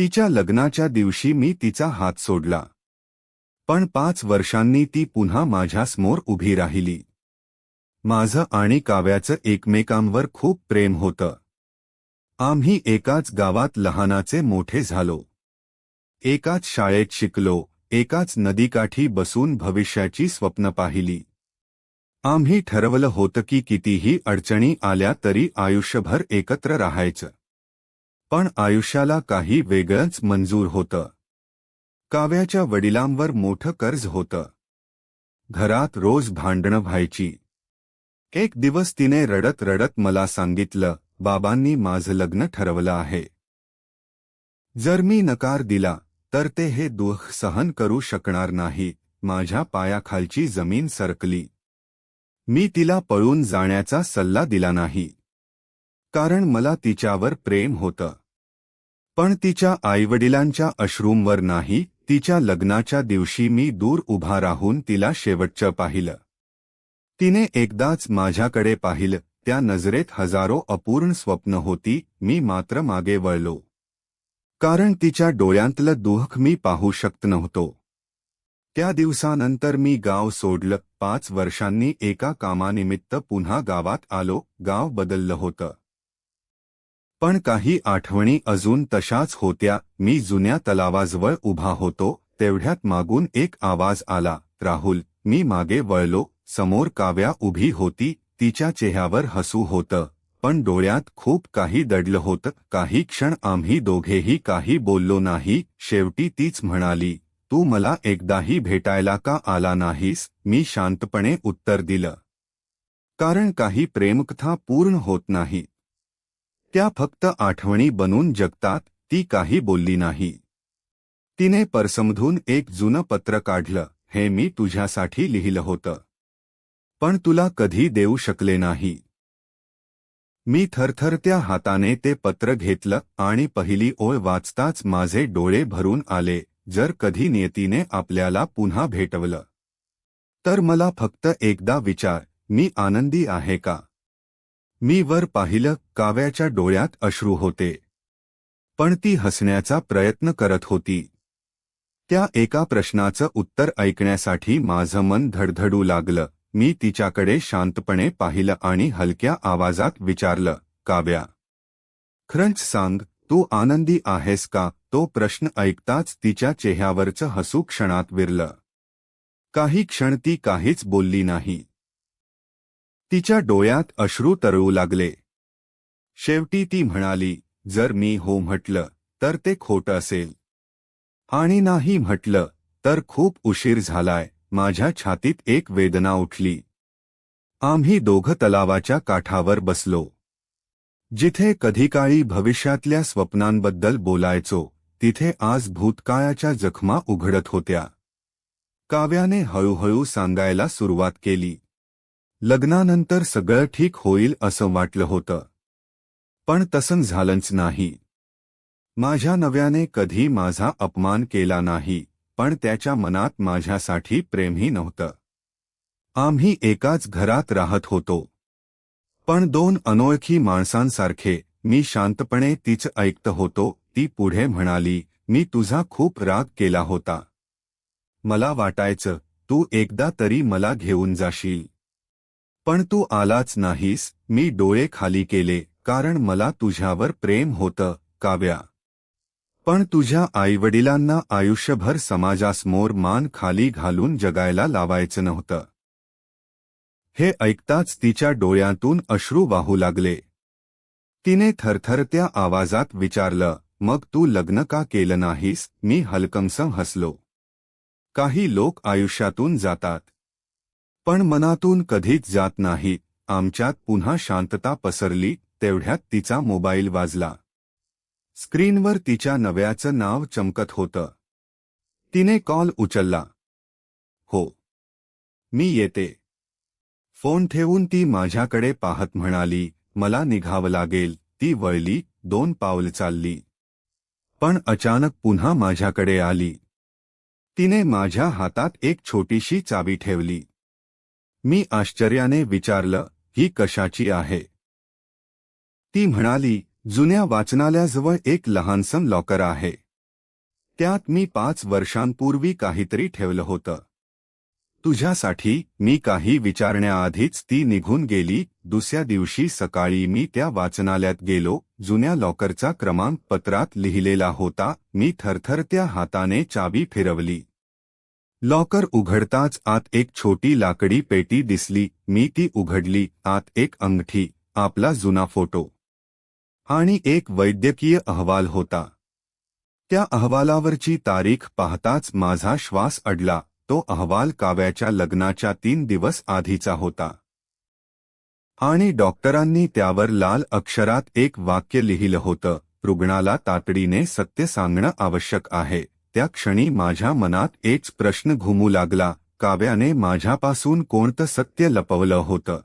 तिच्या लग्नाच्या दिवशी मी तिचा हात सोडला, पण 5 वर्षांनी ती पुन्हा माझ्यासमोर उभी राहिली. माझं आणि काव्याचं एकमेकांवर खूप प्रेम होतं. आम्ही एकाच गावात लहानाचे मोठे झालो. एकाच शाळेत शिकलो, एकाच नदीकाठी बसून भविष्याची स्वप्न पाहिली. आम्ही ठरवलं होतं की कितीही अडचणी आल्या तरी आयुष्यभर एकत्र राहायचं. पण आयुष्याला काही वेगळंच मंजूर होतं. काव्याच्या वडिलांवर मोठं कर्ज होतं. घरात रोज भांडणं व्हायची. एक दिवस तिने रडत रडत मला सांगितलं, बाबांनी माझं लग्न ठरवलं आहे. जर मी नकार दिला तर ते हे दुःख सहन करू शकणार नाही. माझ्या पायाखालची जमीन सरकली. मी तिला पळून जाण्याचा सल्ला दिला नाही, कारण मला तिच्यावर प्रेम होतं. पण तिच्या आईवडिलांच्या अश्रूंवर नाही. तिच्या लग्नाच्या दिवशी मी दूर उभा राहून तिला शेवटचं पाहिलं. तिने एकदाच माझ्याकडे पाहिलं. त्या नजरेत हजारो अपूर्ण स्वप्न होती. मी मात्र मागे वळलो, कारण तिच्या डोळ्यांतलं दुःख मी पाहू शकत नव्हतो. त्या दिवसानंतर मी गाव सोडलं. 5 वर्षांनी एका कामानिमित्त पुन्हा गावात आलो. गाव बदललं होतं, पण काही आठवणी अजून तशाच होत्या. मी जुन्या तलावाजवळ उभा होतो, तेवढ्यात मागून एक आवाज आला, राहुल. मी मागे वळलो. समोर काव्या उभी होती. तिच्या चेहऱ्यावर हसू होतं, पण डोळ्यात खूप काही दडलं होतं. काही क्षण आम्ही दोघेही काही बोललो नाही. शेवटी तीच म्हणाली, तू मला एकदाही भेटायला का आला नाहीस? मी शांतपणे उत्तर दिलं, कारण काही प्रेमकथा पूर्ण होत नाही. त्या फक्त आठवणी बनून जगतात. ती काही बोलली नाही. तिने पर्समधून एक जुनं पत्र काढलं. हे मी तुझ्यासाठी लिहिलं होतं, पण तुला कधी देऊ शकले नाही. मी थरथरत्या हाताने ते पत्र घेतलं आणि पहिली ओळ वाचताच माझे डोळे भरून आले. जर कधी नियतीने आपल्याला पुन्हा भेटवलं तर मला फक्त एकदा विचार, मी आनंदी आहे का? मी वर पाहिलं. काव्याच्या डोळ्यात अश्रू होते, पण ती हसण्याचा प्रयत्न करत होती. त्या एका प्रश्नाचं उत्तर ऐकण्यासाठी माझं मन धडधडू लागलं. मी तिच्याकडे शांतपणे पाहिलं आणि हलक्या आवाजात विचारलं, काव्या, खरंच सांग, तू आनंदी आहेस का? तो प्रश्न ऐकताच तिच्या चेहऱ्यावरचं हसू क्षणात विरलं. काही क्षण ती काहीच बोलली नाही. तिच्या डोळ्यात अश्रू तरळू लागले. शेवटी ती म्हणाली, जर मी हो म्हटलं तर ते खोटं असेल, आणि नाही म्हटलं तर खूप उशीर झालाय. माझ्या छातीत एक वेदना उठली. आम्ही दोघं तलावाच्या काठावर बसलो, जिथे कधीकाळी भविष्यातल्या स्वप्नांबद्दल बोलायचो, तिथे आज भूतकाळाच्या जखमा उघडत होत्या. काव्याने हळूहळू सांगायला सुरुवात केली. लग्नानंतर सगळं ठीक होईल असं वाटलं होतं, पण तसं झालंच नाही. माझ्या नव्याने कधी माझा अपमान केला नाही, पण त्याच्या मनात माझ्यासाठी प्रेमही नव्हतं. आम्ही एकाच घरात राहत होतो, पण 2 अनोळखी माणसांसारखे. मी शांतपणे तिचं ऐकत होतो. ती पुढे म्हणाली, मी तुझा खूप राग केला होता. मला वाटायचं तू एकदा तरी मला घेऊन जाशील, पण तू आलाच नाहीस. मी डोळे खाली केले, कारण मला तुझ्यावर प्रेम होतं, काव्या. पण तुझ्या आईवडिलांना आयुष्यभर समाजासमोर मान खाली घालून जगायला लावायचं नव्हतं. हे ऐकताच तिच्या डोळ्यातून अश्रू वाहू लागले. तिने थरथरत्या आवाजात विचारलं, मग तू लग्न का केलं नाहीस? मी हलकमसं हसलो. काही लोक आयुष्यातून जातात, पण मनातून कधीच जात नाहीत. आमच्यात पुन्हा शांतता पसरली. तेवढ्यात तिचा मोबाईल वाजला. स्क्रीनवर तिच्या नव्याचं नाव चमकत होतं. तिने कॉल उचलला. हो, मी येते. फोन ठेवून ती माझ्याकडे पाहत म्हणाली, मला निघावं लागेल. ती वळली, 2 पावलं चालली, पण अचानक पुन्हा माझ्याकडे आली. तिने माझ्या हातात एक छोटीशी चावी ठेवली. मी आश्चर्याने विचारलं, ही कशाची आहे? ती म्हणाली, जुन्या वाचनालयाजवळ एक लहानसं लॉकर आहे. त्यात मी 5 वर्षांपूर्वी काहीतरी ठेवलं होतं. तुझ्यासाठी. मी काही विचारण्याआधीच ती निघून गेली. दुसऱ्या दिवशी सकाळी मी त्या वाचनालयात गेलो. जुन्या लॉकरचा क्रमांक पत्रात लिहिलेला होता. मी थरथरत्या हाताने चावी फिरवली. लॉकर उघडताच आत एक छोटी लाकडी पेटी दिसली. मी ती उघडली. आत एक अंगठी, आपला जुना फोटो आणि एक वैद्यकीय अहवाल होता. त्या अहवालावरची तारीख पाहताच माझा श्वास अडला. तो अहवाल काव्याच्या लग्नाच्या 3 दिवस आधीचा होता. आणि डॉक्टरांनी त्यावर लाल अक्षरात एक वाक्य लिहिलं होतं, रुग्णाला तातडीने सत्य सांगणं आवश्यक आहे. त्या क्षणी माझ्या मनात एक प्रश्न घुमू लागला, काव्याने माझ्यापासून कोणतं सत्य लपवलं होतं.